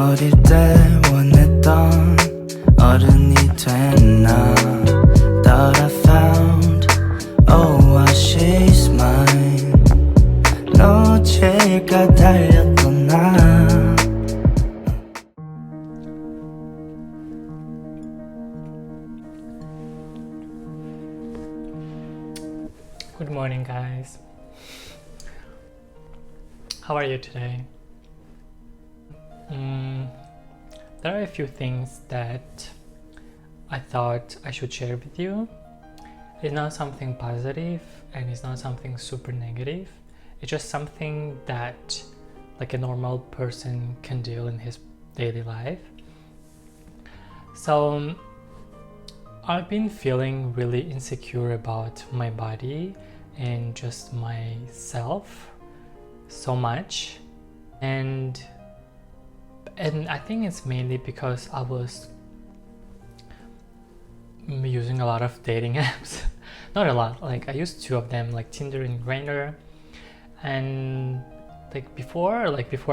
어릴 때 원했던 어른이 된 나 Thought I found oh she's mine 놓칠까 달렸던 나 Good morning, guys. How are you today? There are a few things that I thought I should share with you. It's not something positive and it's not something super negative. It's just something that like a normal person can do in his daily life. So I've been feeling really insecure about my body and just myself so much, and I think it's mainly because I was using a lot of dating apps. Not a lot, like I used two of them, like Tinder and Grindr. And before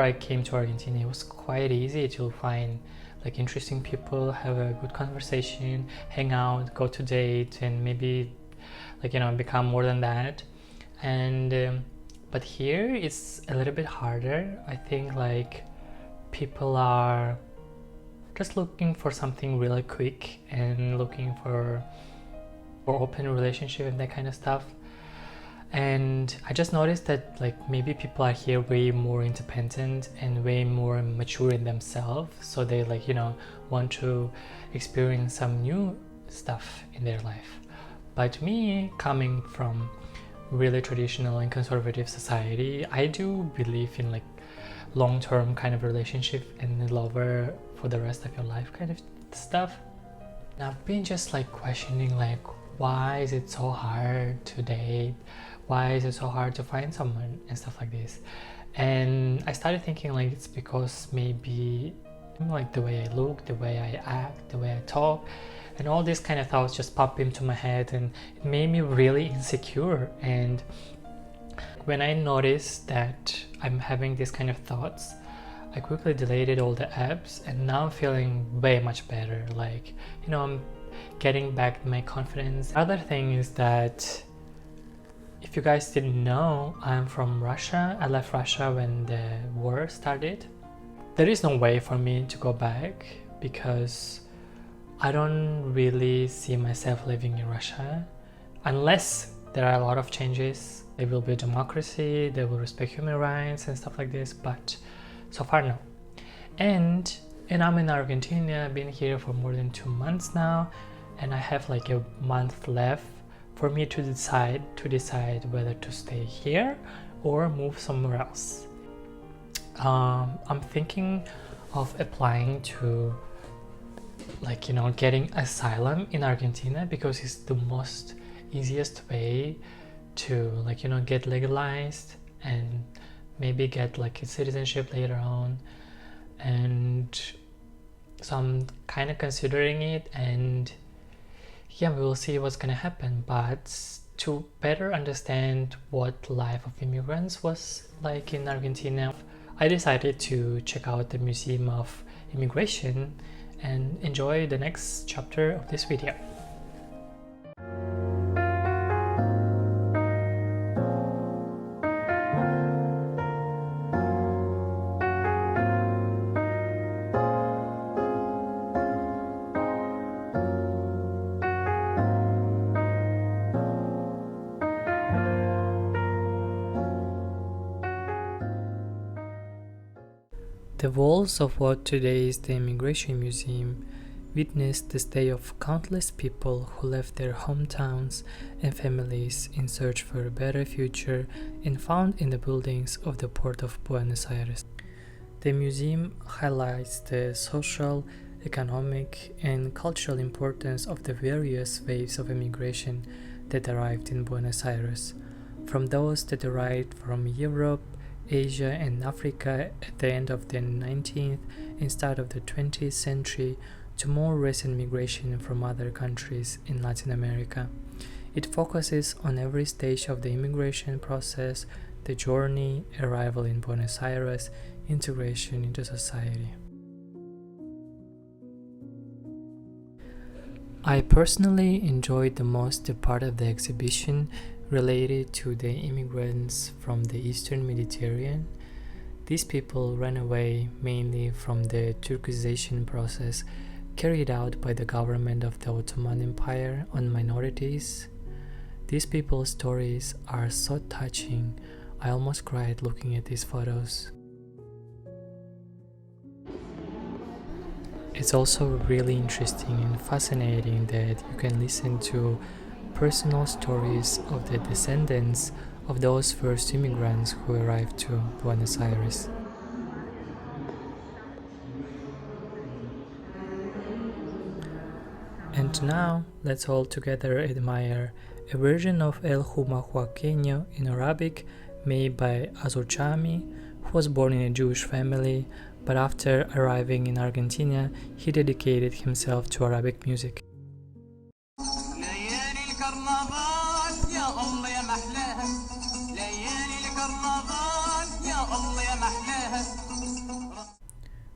I came to Argentina, it was quite easy to find like interesting people, have a good conversation, hang out, go to date, and maybe become more than that. And but here it's a little bit harder. I think like people are just looking for something really quick and looking for open relationship and that kind of stuff. And I just noticed that like maybe people are here way more independent and way more mature in themselves, so they want to experience some new stuff in their life. But me, coming from really traditional and conservative society, I do believe in like long-term kind of relationship and lover for the rest of your life kind of stuff. And I've been just like questioning like, why is it so hard to date? Why is it so hard to find someone and stuff like this? And I started thinking like it's because maybe like the way I look, the way I act, the way I talk, and all these kind of thoughts just pop into my head, and it made me really insecure. And when I noticed that I'm having these kind of thoughts, I quickly deleted all the apps, and now I'm feeling way much better. Like, I'm getting back my confidence. The other thing is that if you guys didn't know, I'm from Russia. I left Russia when the war started. There is no way for me to go back because I don't really see myself living in Russia unless there are a lot of changes. There will be democracy, they will respect human rights and stuff like this, but so far no. And I'm in Argentina. I've been here for more than 2 months now, and I have like a month left for me to decide whether to stay here or move somewhere else. I'm thinking of applying to getting asylum in Argentina because it's the most easiest way to get legalized and maybe get like a citizenship later on. And so I'm kind of considering it, and yeah, we will see what's gonna happen. But to better understand what life of immigrants was like in Argentina, I decided to check out the Museum of Inmigración and enjoy the next chapter of this video. The walls of what today is the Inmigración Museum witnessed the stay of countless people who left their hometowns and families in search for a better future and found in the buildings of the port of Buenos Aires. The museum highlights the social, economic, and cultural importance of the various waves of immigration that arrived in Buenos Aires, from those that arrived from Europe, Asia, and Africa at the end of the 19th and start of the 20th century to more recent migration from other countries in Latin America. It focuses on every stage of the immigration process, the journey, arrival in Buenos Aires, integration into society. I personally enjoyed the most the part of the exhibition related to the immigrants from the Eastern Mediterranean. These people ran away mainly from the Turkization process carried out by the government of the Ottoman Empire on minorities. These people's stories are so touching. I almost cried looking at these photos. It's also really interesting and fascinating that you can listen to personal stories of the descendants of those first immigrants who arrived to Buenos Aires. And now, let's all together admire a version of El Humahuaqueño in Arabic made by Azurchami, who was born in a Jewish family, but after arriving in Argentina, he dedicated himself to Arabic music.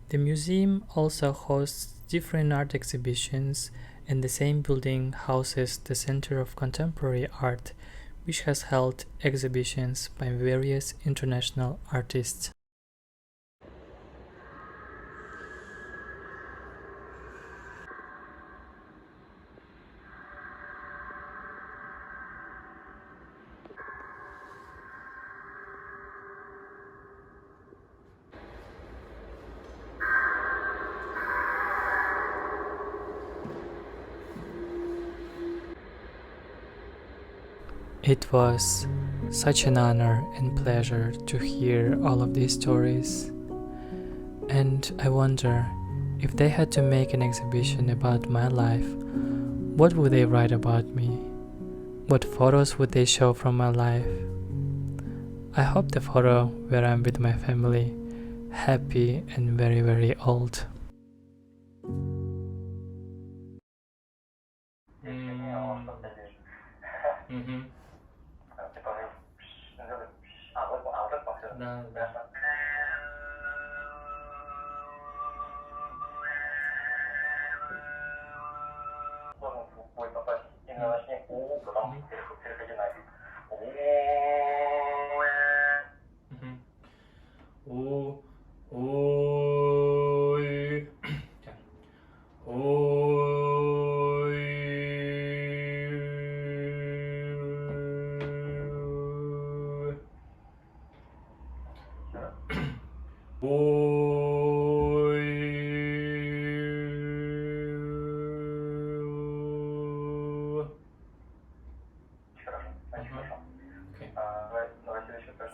The museum also hosts different art exhibitions, and the same building houses the Center of Contemporary Art, which has held exhibitions by various international artists. It was such an honor and pleasure to hear all of these stories. And I wonder, if they had to make an exhibition about my life, what would they write about me? What photos would they show from my life? I hope the photo where I'm with my family, happy and very, very old. Да, да.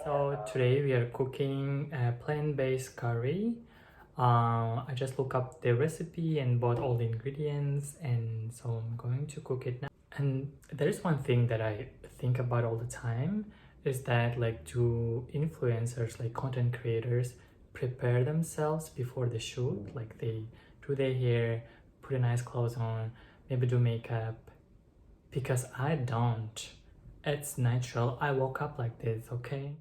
So today we are cooking a plant-based curry. I just looked up the recipe and bought all the ingredients, and so I'm going to cook it now. And there is one thing that I think about all the time, is that like, do influencers, like content creators, prepare themselves before the shoot? Like they do their hair, put a nice clothes on, maybe do makeup? Because I don't. It's natural. I woke up like this, okay?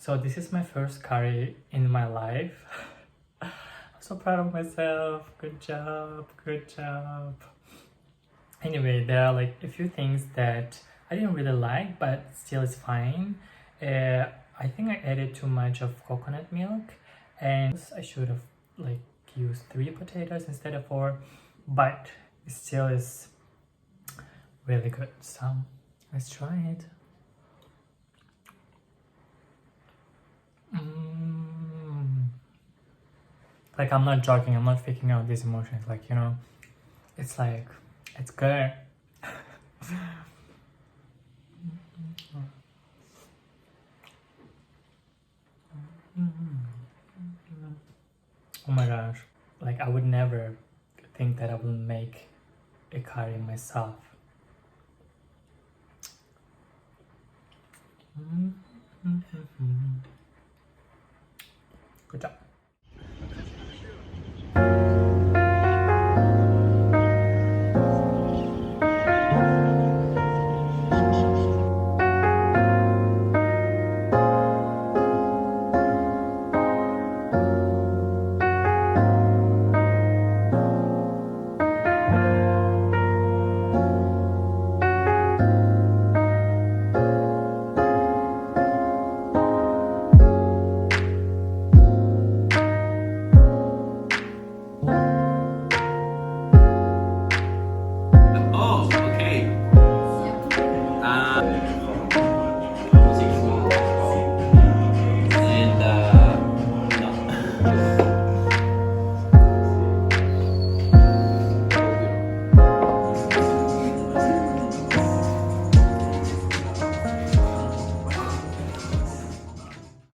So this is my first curry in my life. I'm so proud of myself. Good job, good job. Anyway, there are like a few things that I didn't really like, but still it's fine. I think I added too much of coconut milk, and I should have like used 3 potatoes instead of 4, but it still is really good. So let's try it. Like, I'm not joking, I'm not faking out these emotions, like, you know, it's like, it's good. Oh my gosh, like I would never think that I will make a curry myself.